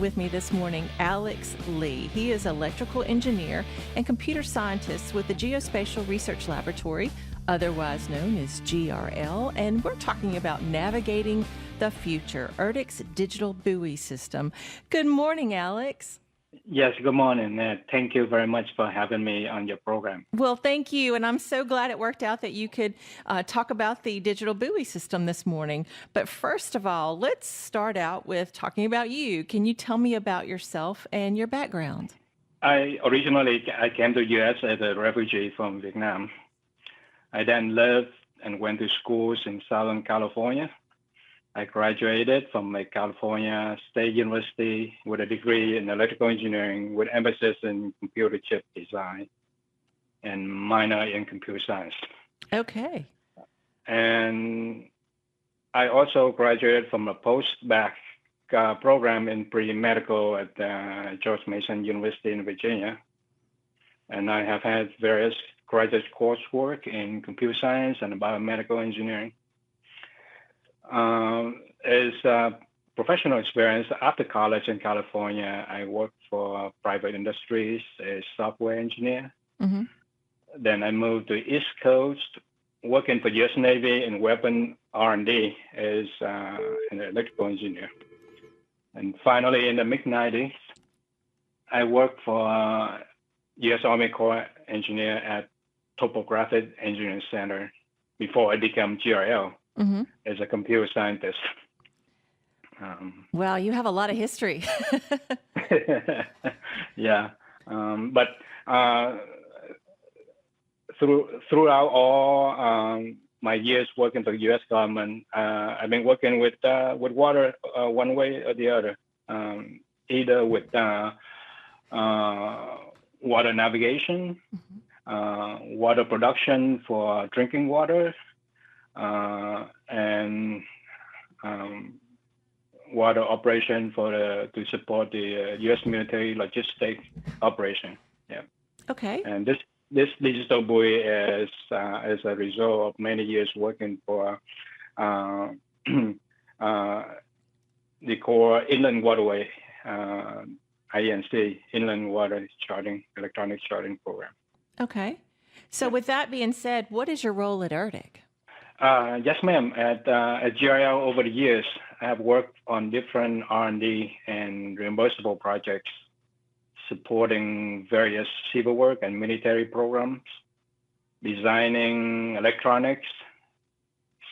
with me this morning Alex Lee. He is electrical engineer and computer scientist with the Geospatial Research Laboratory, otherwise known as GRL, and we're talking about navigating the future, ERDC's digital buoy system. Good morning, Alex. Yes, good morning. Thank you very much for having me on your program. Well, thank you. And I'm so glad it worked out that you could talk about the digital buoy system this morning. But first of all, let's start out with talking about you. Can you tell me about yourself and your background? I came to U.S. as a refugee from Vietnam. I then lived and went to schools in Southern California. I graduated from California State University with a degree in electrical engineering with emphasis in computer chip design and minor in computer science. Okay. And I also graduated from a post-bac program in pre-medical at George Mason University in Virginia. And I have had various graduate coursework in computer science and biomedical engineering. As a professional experience after college in California, I worked for private industries as software engineer. Mm-hmm. Then I moved to East Coast, working for U.S. Navy in weapon R&D as an electrical engineer. And finally, in the mid-90s, I worked for U.S. Army Corps engineer at Topographic Engineering Center before I became GRL. Mm-hmm. As a computer scientist. Wow, you have a lot of history. Yeah, but throughout all my years working for the U.S. government, I've been working with water one way or the other, either with water navigation, mm-hmm. Water production for drinking water, and water operation to support the U.S. military logistics operation. Yeah. Okay. And this digital buoy is as a result of many years working for the core inland waterway, INC, Inland Water Charting, Electronic Charting Program. Okay. So with that being said, what is your role at ERDC? Yes, ma'am. At GRL over the years, I have worked on different R&D and reimbursable projects supporting various civil work and military programs, designing electronics,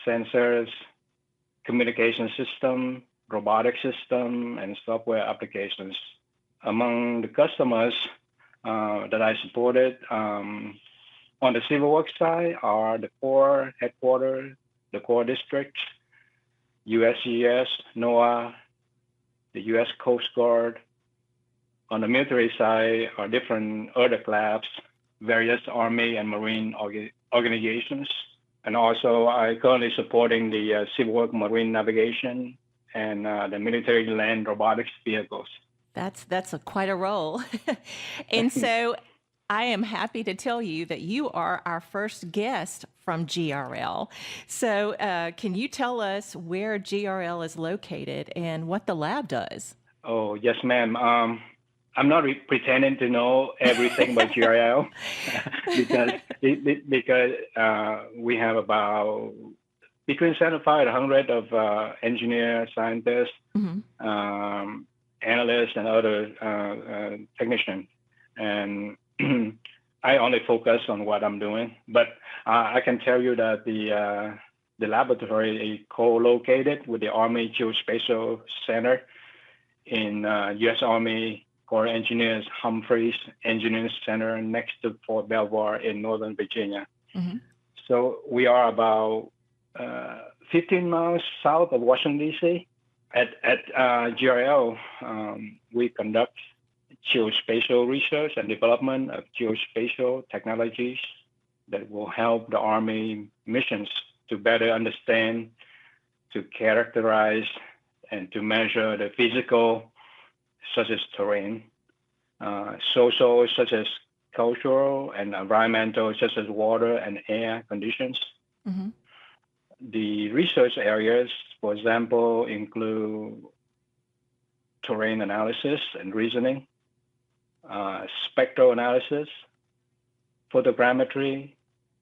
sensors, communication system, robotic system, and software applications. Among the customers that I supported, on the civil work side are the Corps headquarters, the Corps districts, USGS, NOAA, the U.S. Coast Guard. On the military side are different ERDC labs, various Army and Marine organizations. And also I currently supporting the civil work marine navigation and the military land robotics vehicles. That's quite a role. And so I am happy to tell you that you are our first guest from GRL. So can you tell us where GRL is located and what the lab does? Oh, yes, ma'am. I'm not pretending to know everything about GRL because we have about between 75 and 100 of engineers, scientists, mm-hmm. Analysts, and other technicians. And I only focus on what I'm doing, but I can tell you that the laboratory is co-located with the Army Geospatial Center in U.S. Army Corps Engineers Humphreys Engineering Center next to Fort Belvoir in Northern Virginia. Mm-hmm. So we are about 15 miles south of Washington, D.C. At GRL, we conduct geospatial research and development of geospatial technologies that will help the Army missions to better understand, to characterize, and to measure the physical, such as terrain, social, such as cultural, and environmental, such as water and air conditions. Mm-hmm. The research areas, for example, include terrain analysis and reasoning, spectral analysis, photogrammetry,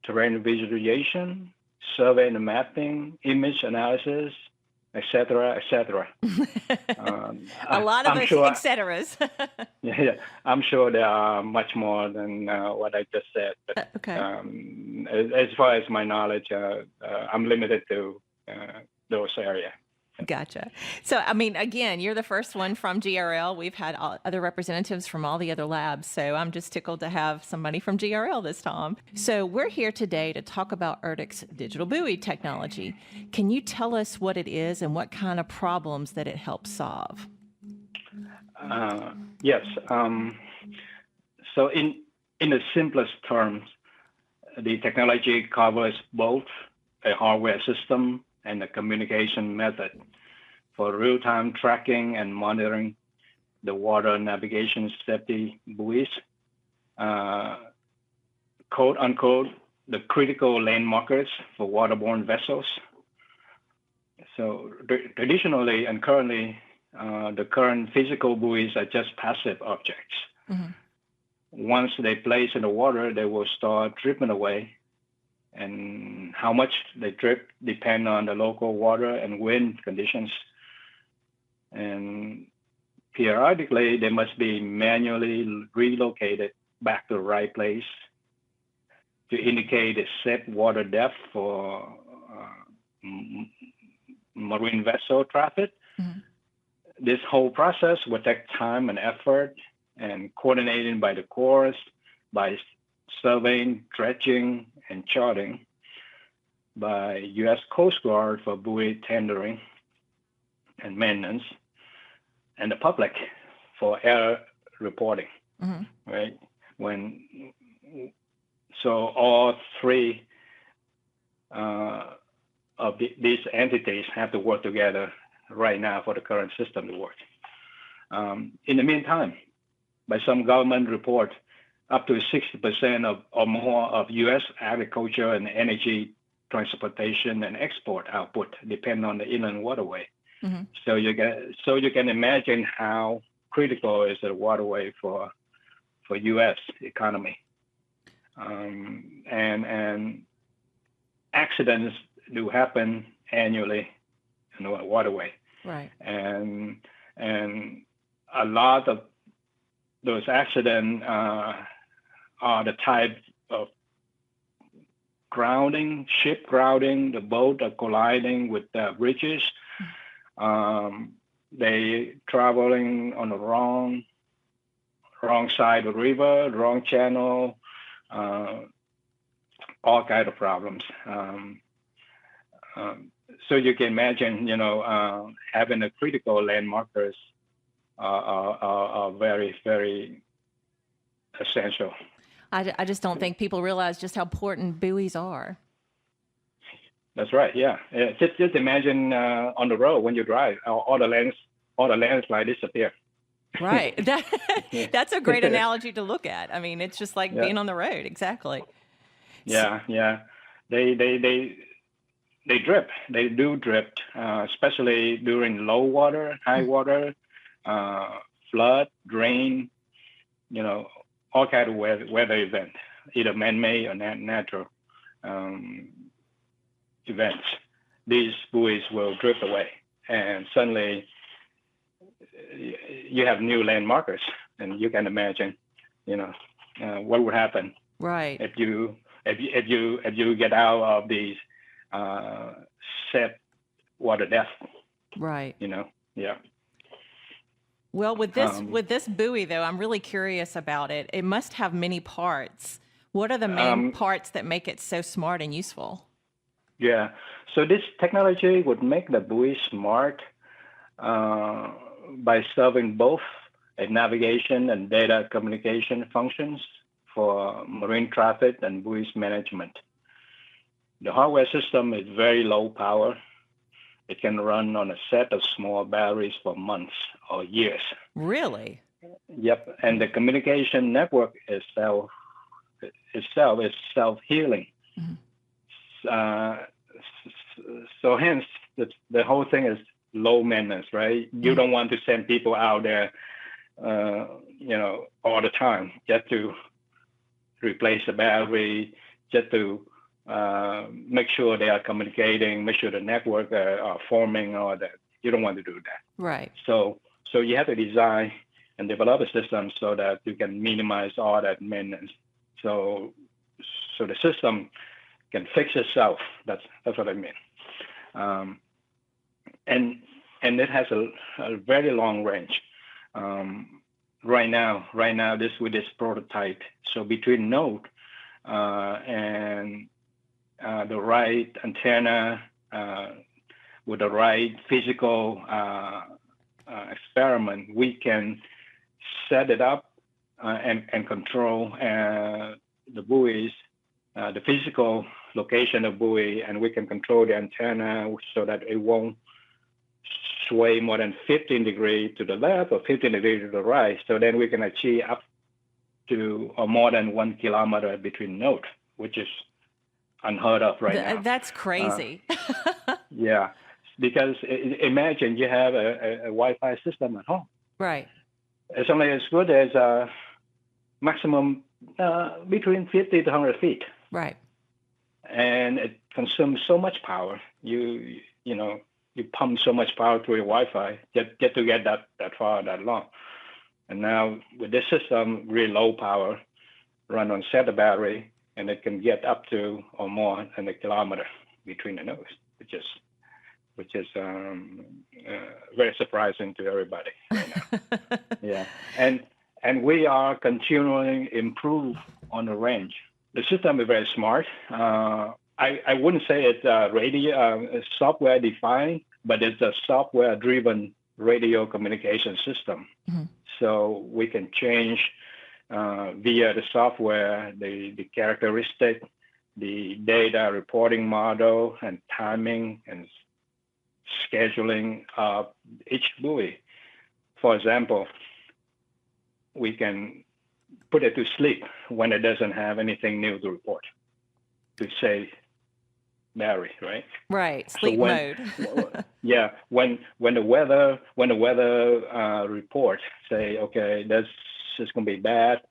terrain visualization, survey and mapping, image analysis, etc., etc. A lot of et ceteras. Yeah, I'm sure there are much more than what I just said. But Okay. As far as my knowledge, I'm limited to those areas. Gotcha. So, I mean, again, you're the first one from GRL. We've had other representatives from all the other labs. So I'm just tickled to have somebody from GRL this time. So we're here today to talk about ERDC's digital buoy technology. Can you tell us what it is and what kind of problems that it helps solve? Yes. So in the simplest terms, the technology covers both a hardware system and a communication method for real-time tracking and monitoring the water navigation safety buoys, quote unquote, the critical lane markers for waterborne vessels. So traditionally and currently, the current physical buoys are just passive objects. Mm-hmm. Once they place in the water, they will start dripping away. And how much they drip depend on the local water and wind conditions. And periodically, they must be manually relocated back to the right place to indicate the safe water depth for marine vessel traffic. Mm-hmm. This whole process will take time and effort and coordinated by the Corps, by surveying, dredging, and charting, by U.S. Coast Guard for buoy tendering and maintenance, and the public for error reporting, mm-hmm. right? So all three of these entities have to work together right now for the current system to work. In the meantime, by some government report, up to 60% or more of U.S. agriculture and energy transportation and export output depend on the inland waterway. Mm-hmm. So you can imagine how critical is the waterway for U.S. economy. And accidents do happen annually in the waterway. Right. And a lot of those accidents are the type of grounding, ship grounding, the boat are colliding with the bridges. They traveling on the wrong side of the river, wrong channel, all kind of problems. So you can imagine, having a critical landmarkers are very, very essential. I just don't think people realize just how important buoys are. That's right. Yeah. Just imagine on the road when you drive, all the landslides disappear. Right. That's a great analogy to look at. I mean, it's just like being on the road. Exactly. Yeah. Yeah. They drip. They do drip, especially during low water, high water, flood, rain, all kind of weather event, either man-made or natural events. These buoys will drift away, and suddenly you have new landmarkers, and you can imagine, what would happen, right? If you get out of these set water depth, right? Yeah. Well, with this buoy, though, I'm really curious about it. It must have many parts. What are the main parts that make it so smart and useful? Yeah, so this technology would make the buoy smart by serving both a navigation and data communication functions for marine traffic and buoys management. The hardware system is very low power. It can run on a set of small batteries for months or years. Really? Yep. And the communication network itself is self-healing. Mm-hmm. So hence, the whole thing is low maintenance, right? You don't want to send people out there, all the time just to replace the battery, just to make sure they are communicating, make sure the network are forming, all that. You don't want to do that. Right. So you have to design and develop a system so that you can minimize all that maintenance. So the system can fix itself. That's what I mean. And it has a very long range. Right now, with this prototype, so between node and the right antenna with the right physical experiment, we can set it up and control the buoys, the physical location of buoy, and we can control the antenna so that it won't sway more than 15 degrees to the left or 15 degrees to the right. So then we can achieve up to or more than 1 kilometer between nodes, which is unheard of right now. That's crazy. Yeah, because imagine you have a Wi-Fi system at home. Right. It's only as good as maximum between 50 to 100 feet. Right. And it consumes so much power. You pump so much power through your Wi-Fi just to get that far, that long. And now with this system, really low power, run on set of battery, and it can get up to or more than a kilometer between the nodes, which is very surprising to everybody right now. Yeah, and we are continuing improve on the range. The system is very smart. I wouldn't say it's radio software defined, but it's a software driven radio communication system. Mm-hmm. So we can change via the software the characteristic, the data reporting model, and timing and scheduling of each buoy. For example, we can put it to sleep when it doesn't have anything new to report, to say battery, right? Right, sleep mode. Yeah, when the weather report say, okay, this is going to be bad,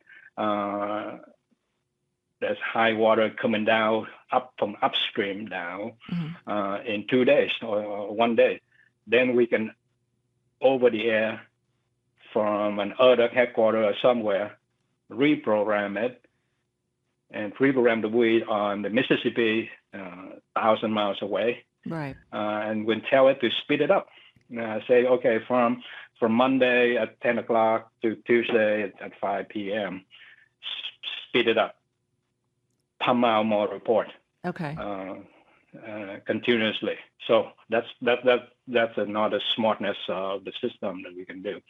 there's high water coming down up from upstream down in 2 days or 1 day, then we can over the air from an other headquarters or somewhere reprogram it and reprogram the buoy on the Mississippi 1,000 miles away. Right. And we'll tell it to speed it up. Say, okay, from Monday at 10 o'clock to Tuesday at 5 p.m., speed it up. Pump out more report. Okay. Continuously. So that's another smartness of the system that we can do.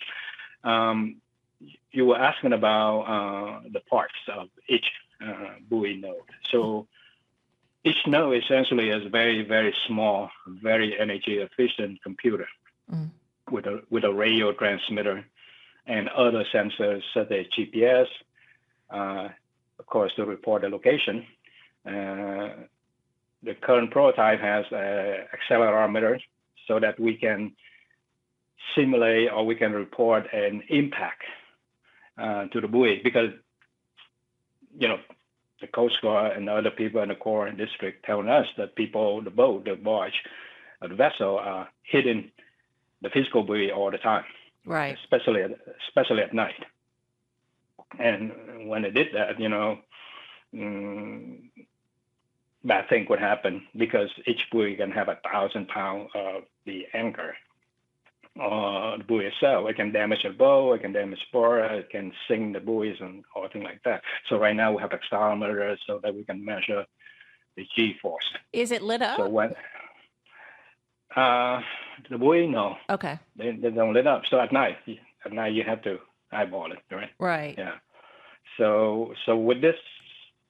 You were asking about the parts of each buoy node. So each node essentially is a very, very small, very energy efficient computer with a radio transmitter and other sensors such as GPS, of course, to report the location. The current prototype has an accelerometer so that we can simulate or we can report an impact to the buoy, because the Coast Guard and other people in the Corps District telling us that people, the boat, the barge, the vessel are hitting the physical buoy all the time, right? Especially at night. And when they did that, bad thing would happen, because each buoy can have 1,000 pounds of the anchor or the buoy itself. It can damage a bow, it can damage spar, it can sink the buoys and all things like that. So right now we have accelerometers so that we can measure the G-force. Is it lit up? So when the buoy, no. Okay. They don't lit up. So at night you have to eyeball it, right? Right. Yeah. So with this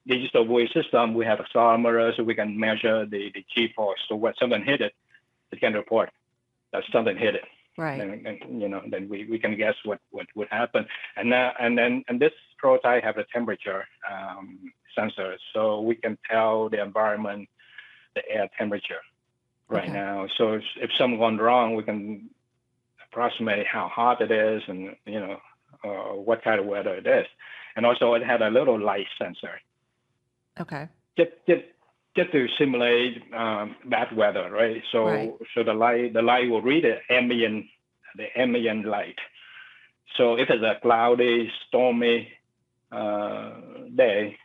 digital buoy system, we have accelerometers so we can measure the G-force. So when something hit it, it can report that something hit it. Right. And then we can guess what would happen. And this prototype have a temperature sensor, so we can tell the environment, the air temperature. right now. So if something gone wrong, we can approximate how hot it is and, what kind of weather it is. And also it had a little light sensor. Okay. Just to simulate bad weather, right? So Right. so the light will read the ambient light. So if it's a cloudy, stormy day,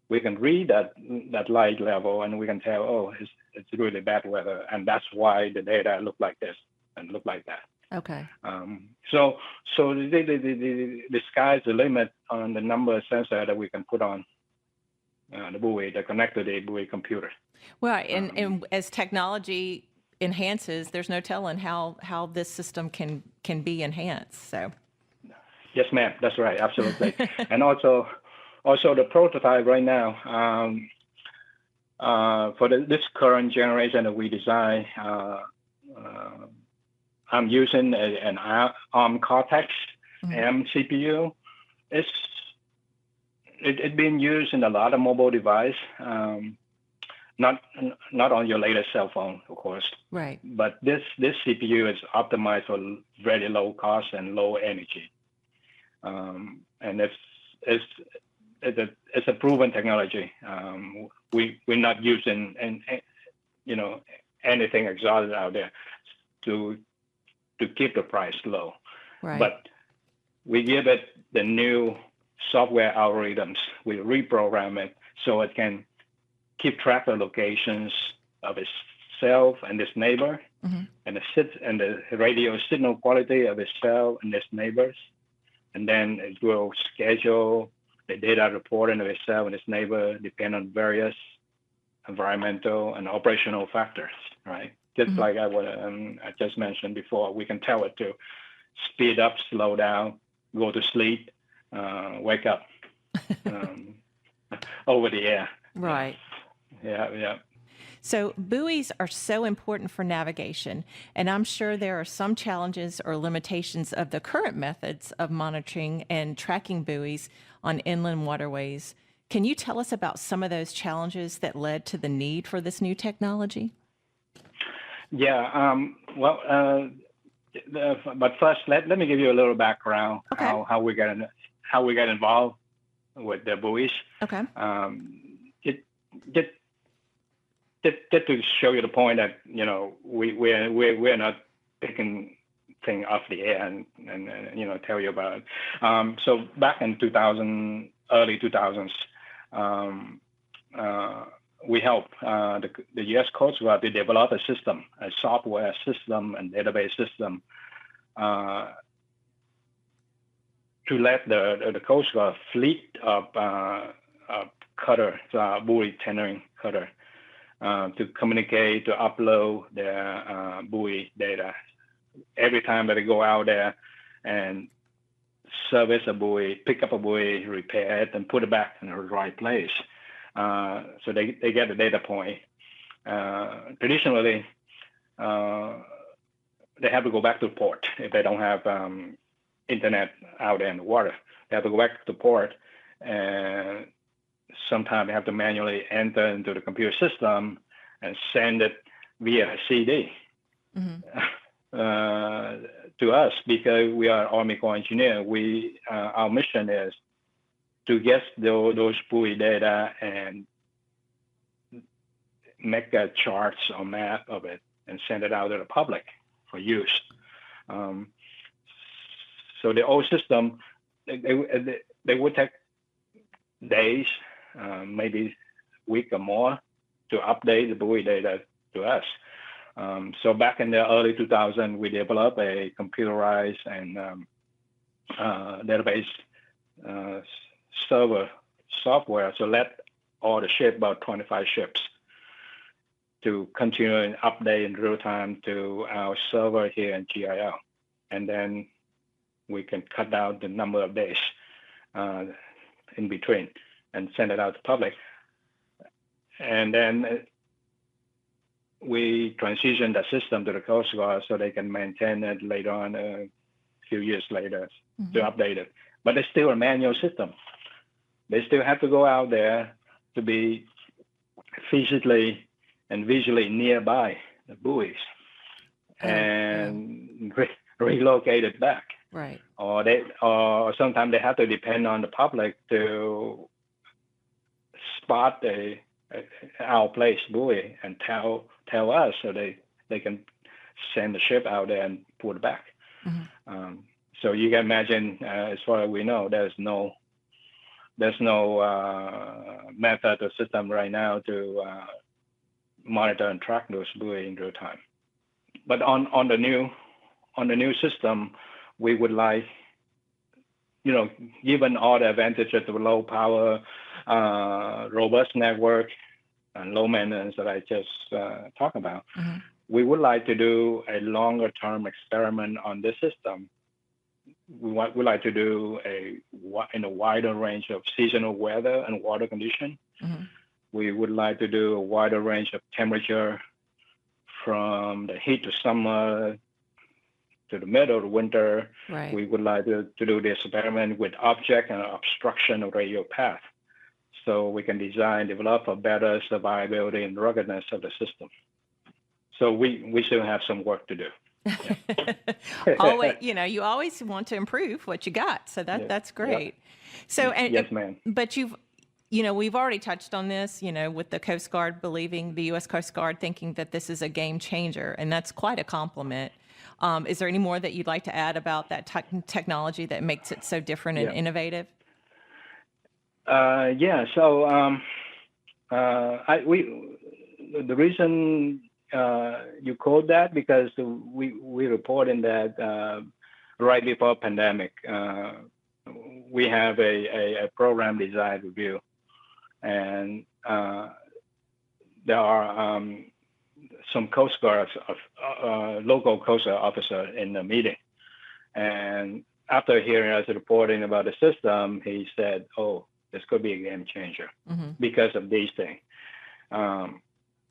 we can read that light level and we can tell, oh, it's really bad weather, and that's why the data look like this and look like that. Okay. So the sky's the limit on the number of sensors that we can put on the buoy that connect to the buoy computer. Right. And as technology enhances, there's no telling how this system can be enhanced. So. Yes, ma'am. That's right. Absolutely. And also the prototype right now for this current generation that we design, I'm using an ARM Cortex M CPU. It's been used in a lot of mobile device, not on your latest cell phone, of course. Right. But this CPU is optimized for very low cost and low energy, and it's a proven technology. We're not using anything exotic out there to keep the price low. Right. But we give it the new software algorithms. We reprogram it so it can keep track of locations of itself and its neighbor, and the radio signal quality of itself and its neighbors, and then it will schedule the data reporting of itself and its neighbor depend on various environmental and operational factors, right? Just like I just mentioned before, we can tell it to speed up, slow down, go to sleep, wake up over the air. Right. Yeah. So buoys are so important for navigation, and I'm sure there are some challenges or limitations of the current methods of monitoring and tracking buoys on inland waterways. Can you tell us about some of those challenges that led to the need for this new technology? Yeah. But first, let me give you a little background how we got involved with the buoys. Okay. Just to show you the point that we're not picking thing off the air and tell you about it. So back in early 2000s, we helped the U.S. Coast Guard to develop a system, a software system and database system to let the Coast Guard fleet of cutter, buoy tendering cutter, to communicate, to upload their buoy data. Every time that they go out there and service a buoy, pick up a buoy, repair it, and put it back in the right place. So they get the data point. Traditionally, they have to go back to the port if they don't have internet out there in the water. They have to go back to the port, and sometimes they have to manually enter into the computer system and send it via CD to us, because we are Army Corps engineer. Our mission is to get those buoy data and make a charts or map of it and send it out to the public for use. So the old system, they would take days, maybe a week or more, to update the buoy data to us. So back in the early 2000s, we developed a computerized and database server software to let all the ships, about 25 ships, to continue and update in real time to our server here in GIL. And then we can cut down the number of days in between and send it out to public. And then we transition the system to the Coast Guard so they can maintain it later on, a few years later, to update it. But it's still a manual system. They still have to go out there to be physically and visually nearby the buoys and relocate it back. Right. Or sometimes they have to depend on the public to spot our place buoy and tell us, so they can send the ship out there and pull it back. So you can imagine, as far as we know, there's no method or system right now to monitor and track those buoys in real time. But on the new system, we would like, given all the advantages of low power, robust network, and low maintenance that I just talked about, we would like to do a longer term experiment on this system. We like to do in a wider range of seasonal weather and water condition. We would like to do a wider range of temperature from the heat to summer to the middle of the winter. Right. We would like to do the experiment with object and obstruction of radial path, so we can develop a better survivability and ruggedness of the system. So we still have some work to do. Always, you always want to improve what you got. So that's great. Yep. So, yes, ma'am. But we've already touched on this, with the Coast Guard believing, the U.S. Coast Guard thinking that this is a game changer, and that's quite a compliment. Is there any more that you'd like to add about that technology that makes it so different and innovative? So the reason you quote that, because we reported that right before pandemic, we have a program design review, and there are some Coast Guard local Coast Guard officer in the meeting, and after hearing us reporting about the system, he said, "Oh, this could be a game changer because of these things."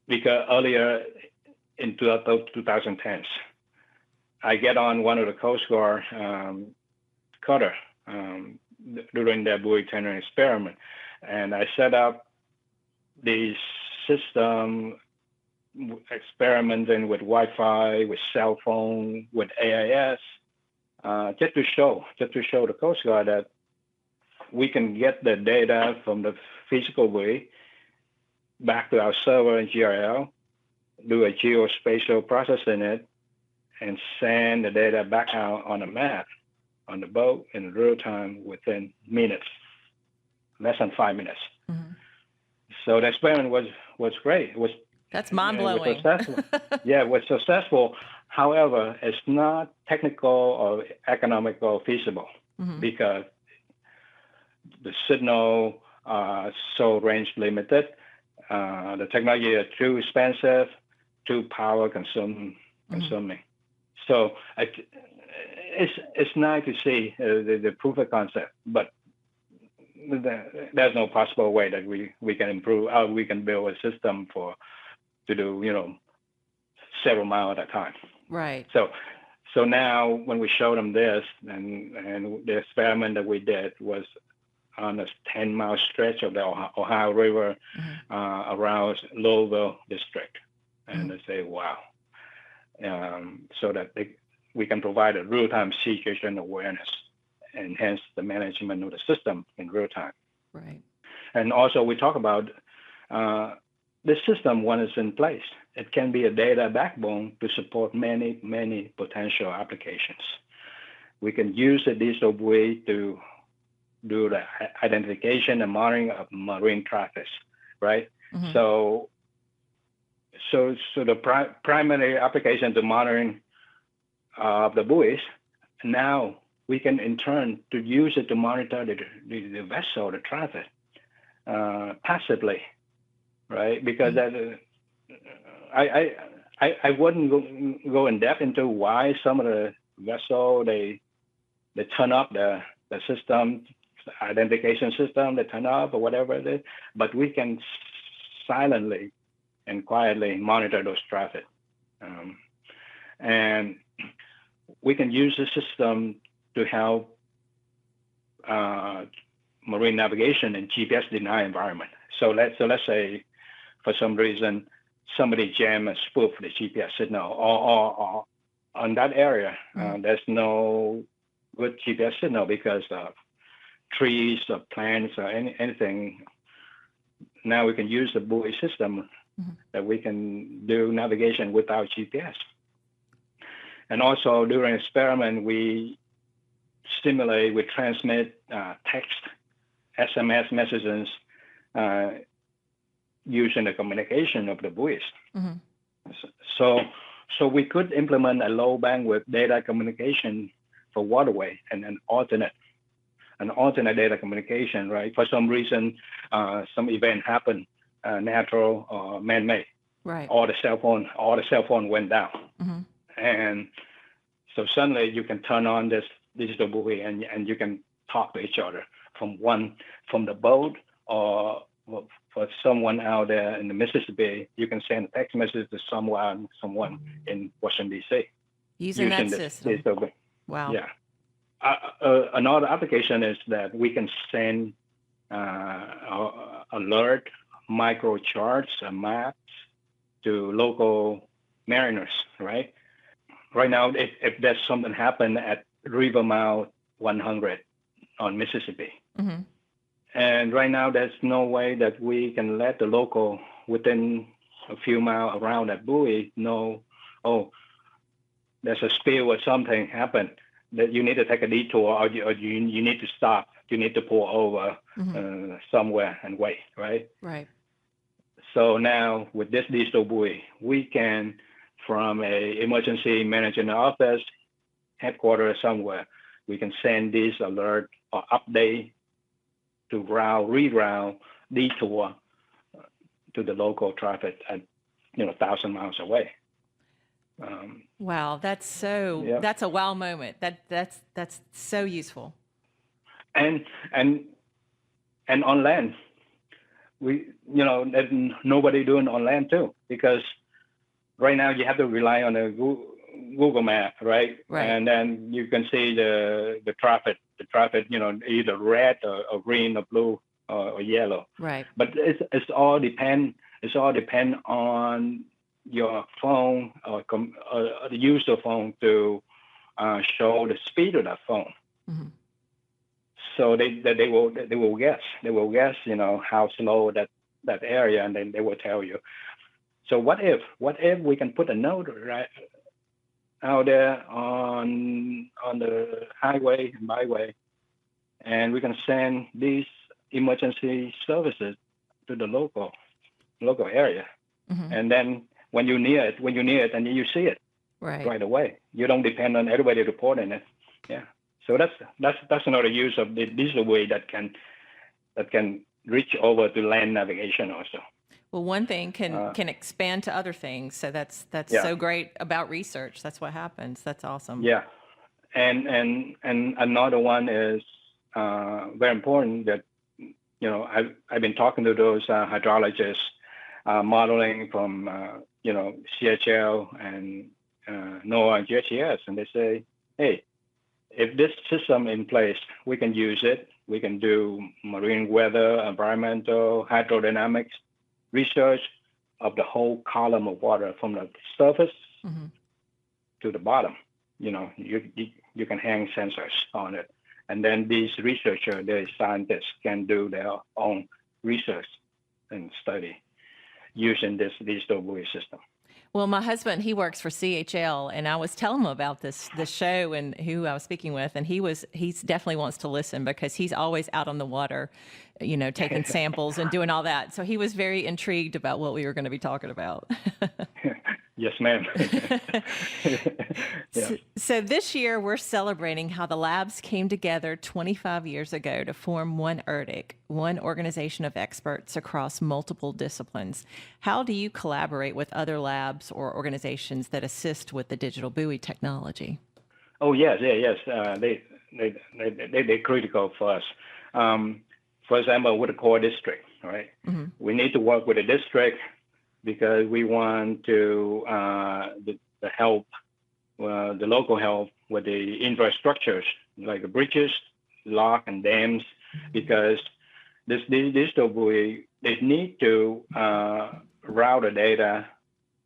Because earlier in 2010s, I get on one of the Coast Guard cutter during their buoy tendering experiment, and I set up these system experimenting with Wi-Fi, with cell phone, with AIS, just to show the Coast Guard that we can get the data from the physical buoy back to our server in GRL, do a geospatial process in it, and send the data back out on a map on the boat in real time within minutes, less than 5 minutes. So the experiment was great. That's mind-blowing. It was successful. It was successful. However, it's not technical or economical feasible because the signal so range limited. The technology is too expensive, too power consuming. So it's nice to see the proof of concept, but there's no possible way that we can improve, we can build a system to do several miles at a time. Right. So now when we show them this, and the experiment that we did was on a 10-mile stretch of the Ohio River around Louisville district, and they say, wow. So that we can provide a real-time situation awareness, enhance the management of the system in real time. Right. And also we talk about the system, when it's in place, it can be a data backbone to support many, many potential applications. We can use a digital buoy to do the identification and monitoring of marine traffic, right? So the primary application to monitoring of the buoys, now we can in turn to use it to monitor the vessel, the traffic, passively, right? Because I wouldn't go in depth into why some of the vessel they turn up the system, identification system, they turn up or whatever it is, but we can silently and quietly monitor those traffic, and we can use the system to help marine navigation in GPS denied environment. So let's say for some reason somebody jam and spoof the GPS signal, or on that area, there's no good GPS signal because of trees or plants or anything. Now we can use the buoy system that we can do navigation without GPS. And also during experiment, we transmit text, SMS messages using the communication of the buoys. So we could implement a low bandwidth data communication for waterway and an alternate data communication, right? For some reason, some event happened, natural or man-made. Right. All the cell phone went down. And so suddenly you can turn on this digital buoy and you can talk to each other from the boat, or for someone out there in the Mississippi, you can send a text message to someone in Washington, D.C. Using that system. Digital buoy. Wow. Yeah. Another application is that we can send alert, microcharts, and maps to local mariners, right? Right now, if there's something happen at River Mouth 100 on Mississippi, and right now there's no way that we can let the local within a few miles around that buoy know, oh, there's a spill or something happened, that you need to take a detour, or you need to stop, you need to pull over somewhere and wait, right? Right. So now with this digital buoy, we can, from a emergency management office, headquarters somewhere, we can send this alert or update to reroute, detour to the local traffic at 1,000 miles away. Wow, that's a wow moment. That's so useful. And on land, there's nobody doing on land too, because right now you have to rely on a Google map, right? Right. And then you can see the traffic, either red or green or blue or yellow. Right. But it's all depend on your phone or the user phone to show the speed of that phone. So they will guess how slow that area, and then they will tell you. So what if we can put a node right out there on the highway and byway, and we can send these emergency services to the local area, and then when you're near it, and you see it right away. You don't depend on everybody reporting it. Yeah. So that's another use of the digital way that can reach over to land navigation also. Well, one thing can expand to other things. So that's so great about research. That's what happens. That's awesome. Yeah. And another one is very important that I've been talking to those hydrologists modeling from CHL and NOAA and GHS, and they say, hey, if this system in place, we can use it. We can do marine weather, environmental, hydrodynamics research of the whole column of water from the surface to the bottom. You can hang sensors on it. And then these researchers, the scientists, can do their own research and study using this digital buoy system. Well, my husband, he works for CHL, and I was telling him about this show and who I was speaking with, and he definitely wants to listen because he's always out on the water, taking samples and doing all that. So he was very intrigued about what we were going to be talking about. Yes, ma'am. Yeah. So this year we're celebrating how the labs came together 25 years ago to form one ERDC, one organization of experts across multiple disciplines. How do you collaborate with other labs or organizations that assist with the digital buoy technology? Oh yes. They're critical for us. For example, with the core district, right? We need to work with the district because we want to help the local help with the infrastructures like the bridges, lock, and dams, because this digital buoy, they need to route the data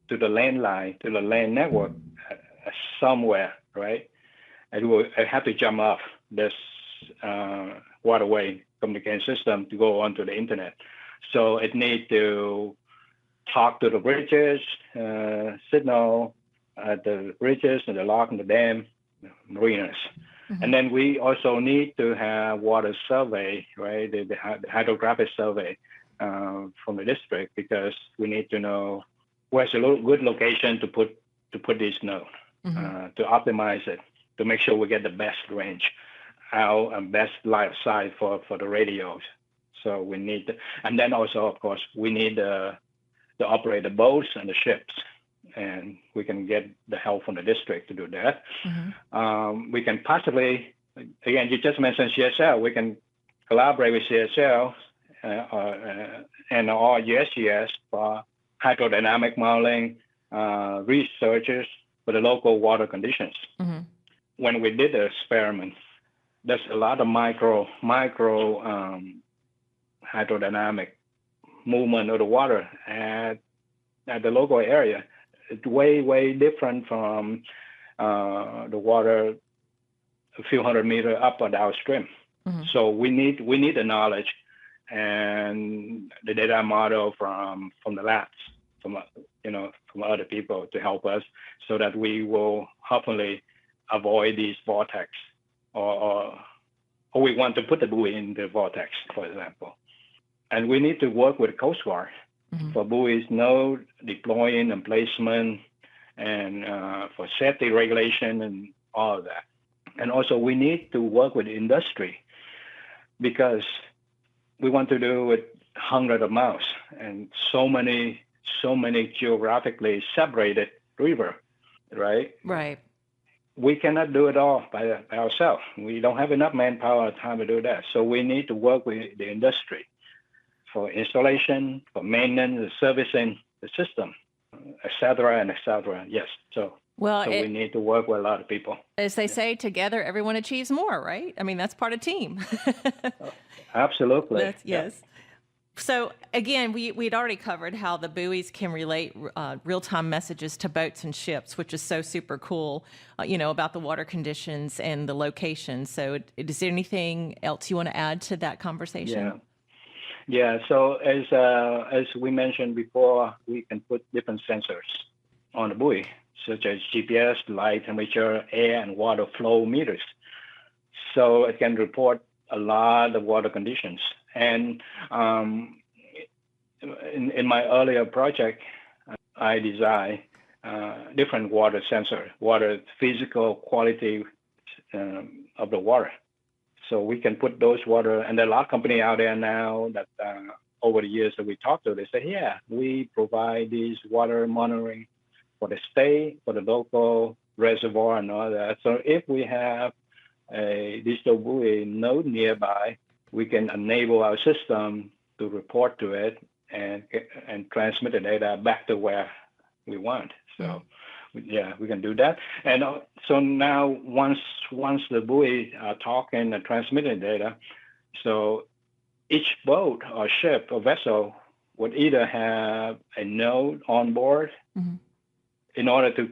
to the land line, to the land network somewhere, right? It have to jump off this waterway communication system to go onto the internet. So it needs to talk to the bridges, signal the bridges and the lock and the dam, marinas. And then we also need to have water survey, right? The hydrographic survey from the district, because we need to know where's a good location to put this node, to optimize it, to make sure we get the best range out and best line of sight for the radios. So we need, and then also, of course, we need to operate the boats and the ships, and we can get the help from the district to do that. We can possibly, again, you just mentioned CSL. We can collaborate with CSL and or USGS for hydrodynamic modeling researchers for the local water conditions. When we did the experiment, there's a lot of micro hydrodynamic movement of the water at the local area. It's way different from the water a few hundred meters up or downstream. So we need the knowledge and the data model from the labs, from other people to help us, so that we will hopefully avoid these vortex, or we want to put the buoy in the vortex, for example. And we need to work with Coast Guard for buoys node deploying and placement, and for safety regulation and all of that. And also we need to work with industry, because we want to do it hundreds of miles and so many geographically separated river, right? Right. We cannot do it all by ourselves. We don't have enough manpower or time to do that. So we need to work with the industry for installation, for maintenance, servicing the system, et cetera, et cetera. Yes. So we need to work with a lot of people. As they say, together, everyone achieves more, right? I mean, that's part of team. Absolutely. Yes. So again, we'd already covered how the buoys can relate real-time messages to boats and ships, which is so super cool, about the water conditions and the location. So is there anything else you want to add to that conversation? Yeah. So as we mentioned before, we can put different sensors on the buoy, such as GPS, light temperature, air, and water flow meters. So it can report a lot of water conditions. And in my earlier project, I designed different water sensor, water physical quality of the water. So we can put those water, and there are a lot of companies out there now that over the years that we talked to, they say, yeah, we provide these water monitoring for the state, for the local reservoir and all that. So if we have a digital buoy node nearby, we can enable our system to report to it and transmit the data back to where we want. So yeah, we can do that. And so now once the buoy are talking and transmitting data, so each boat or ship or vessel would either have a node on board in order to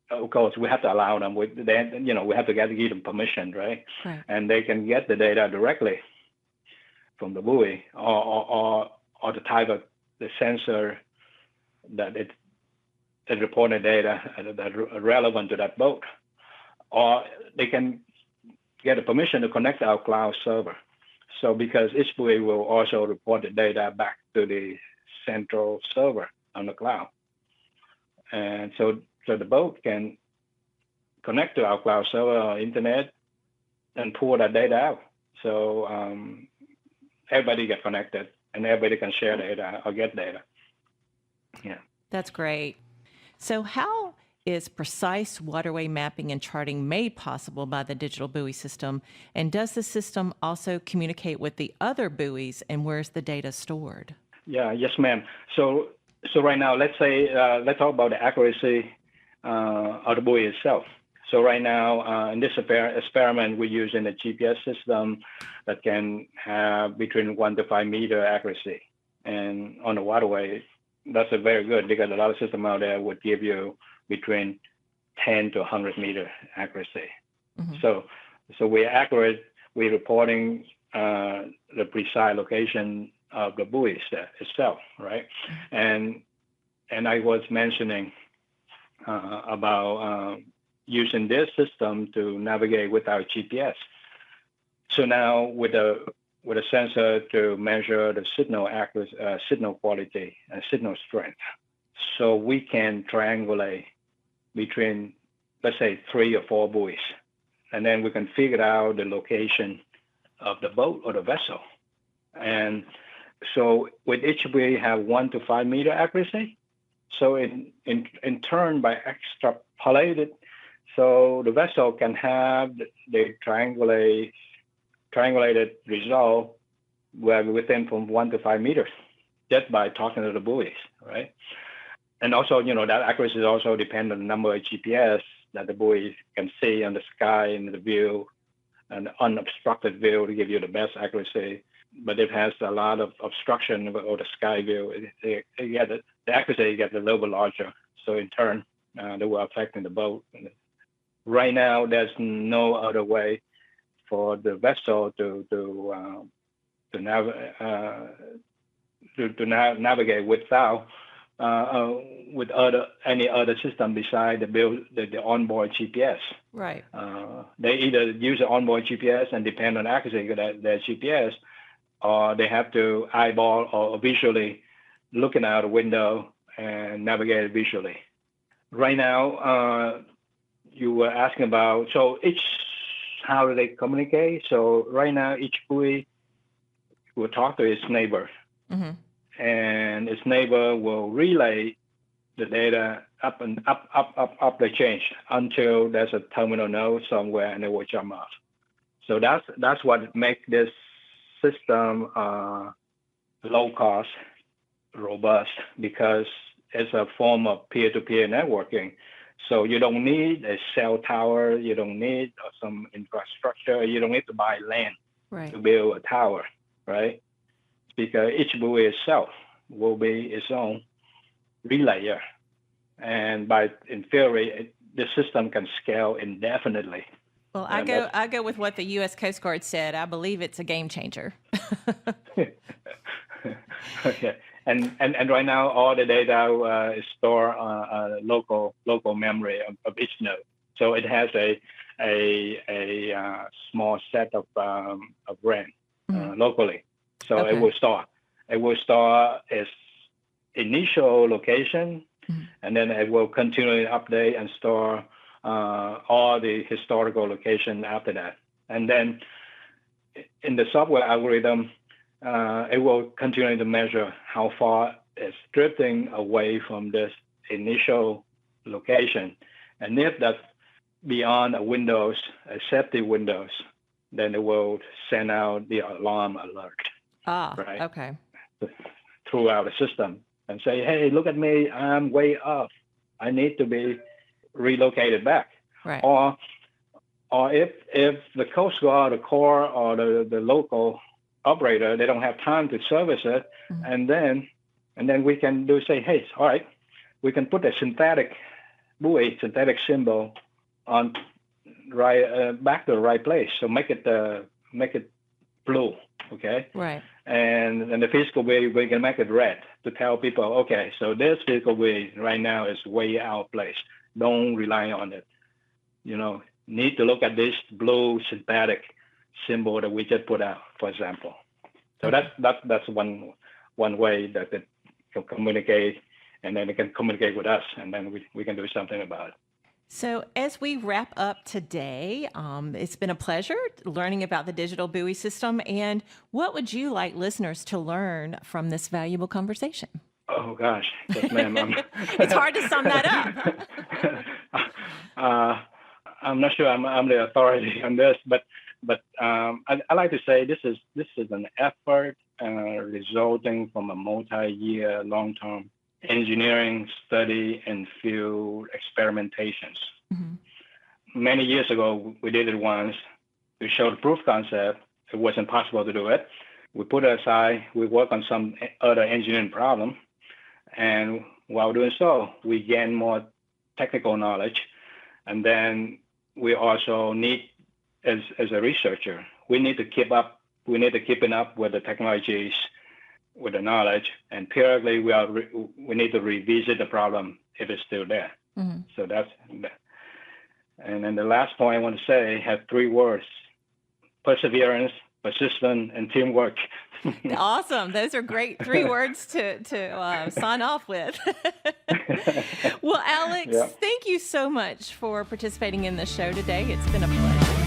of course, we have to allow them. We have to give them permission, right? And they can get the data directly from the buoy, or the type of the sensor that it reported data that are relevant to that boat, or they can get a permission to connect to our cloud server. So because each buoy will also report the data back to the central server on the cloud, and so the boat can connect to our cloud server or internet and pull that data out. So everybody get connected and everybody can share data or get data. Yeah. That's great. So how is precise waterway mapping and charting made possible by the digital buoy system? And does the system also communicate with the other buoys, and where's the data stored? Yeah, yes, ma'am. So right now, let's talk about the accuracy of the buoy itself. So right now, in this experiment, we're using a GPS system that can have between 1 to 5 meter accuracy. And on the waterway, that's a very good, because a lot of systems out there would give you between 10 to 100 meter accuracy. Mm-hmm. So we're accurate. We're reporting the precise location of the buoy itself, right? And I was mentioning about using this system to navigate without GPS. So now with a sensor to measure the signal accuracy, signal quality, and signal strength, so we can triangulate between, let's say, 3 or 4 buoys, and then we can figure out the location of the boat or the vessel. And so with each buoy have 1 to 5 meter accuracy. So in turn, by extrapolated, so the vessel can have the triangulated result where within from 1 to 5 meters, just by talking to the buoys, right? And also, that accuracy is also depend on the number of GPS that the buoy can see on the sky and the view, and unobstructed view to give you the best accuracy. But if it has a lot of obstruction or the sky view, the accuracy gets a little bit larger. So in turn, they will affect the boat. Right now, there's no other way for the vessel to navigate without with any other system beside the onboard GPS. Right. They either use the onboard GPS and depend on accuracy of their GPS, or they have to eyeball or visually looking out a window and navigate visually. Right now, you were asking about, so how do they communicate? So right now, each buoy will talk to its neighbor, mm-hmm. and its neighbor will relay the data up the chain until there's a terminal node somewhere, and it will jump off. So that's what makes this system low cost, robust, because it's a form of peer-to-peer networking. So you don't need a cell tower, you don't need some infrastructure, you don't need to buy land to build a tower, right? Because each buoy itself will be its own relayer. And in theory, the system can scale indefinitely. Well, I go with what the U.S. Coast Guard said. I believe it's a game changer. Okay. And right now, all the data is stored on local memory of each node. So it has a small set of RAM locally. So it will store its initial location, and then it will continually update and store all the historical location after that. And then in the software algorithm, it will continue to measure how far it's drifting away from this initial location. And if that's beyond a safety windows, then it will send out the alarm alert. Right? Okay. Throughout the system and say, hey, look at me, I'm way off. I need to be relocated back. Right. Or if the Coast Guard, the Corps, or the local operator, they don't have time to service it, and then we can say, hey, all right, we can put a synthetic buoy, synthetic symbol on back to the right place. So make it blue, okay? Right. And the physical buoy, we can make it red to tell people, okay, so this physical buoy right now is way out of place. Don't rely on it. Need to look at this blue synthetic symbol that we just put out, for example. So that's one way that it can communicate, and then it can communicate with us, and then we can do something about it. So as we wrap up today, it's been a pleasure learning about the digital buoy system. And what would you like listeners to learn from this valuable conversation? Oh, gosh. Yes, ma'am. It's hard to sum that up. I'm not sure I'm the authority on this, but I like to say this is an effort resulting from a multi-year, long-term engineering study and field experimentations. Mm-hmm. Many years ago, we did it once to show the proof concept. It wasn't possible to do it. We put it aside. We work on some other engineering problem, And while doing so, we gain more technical knowledge. And then we also need, as a researcher, we need to keep up. We need to keep up with the technologies, with the knowledge, and periodically we need to revisit the problem if it's still there. Mm-hmm. So that's that. And then the last point I want to say has 3 words: perseverance, persistence, and teamwork. Awesome. Those are great 3 words to sign off with. Well, Alex, thank you so much for participating in the show today. It's been a pleasure.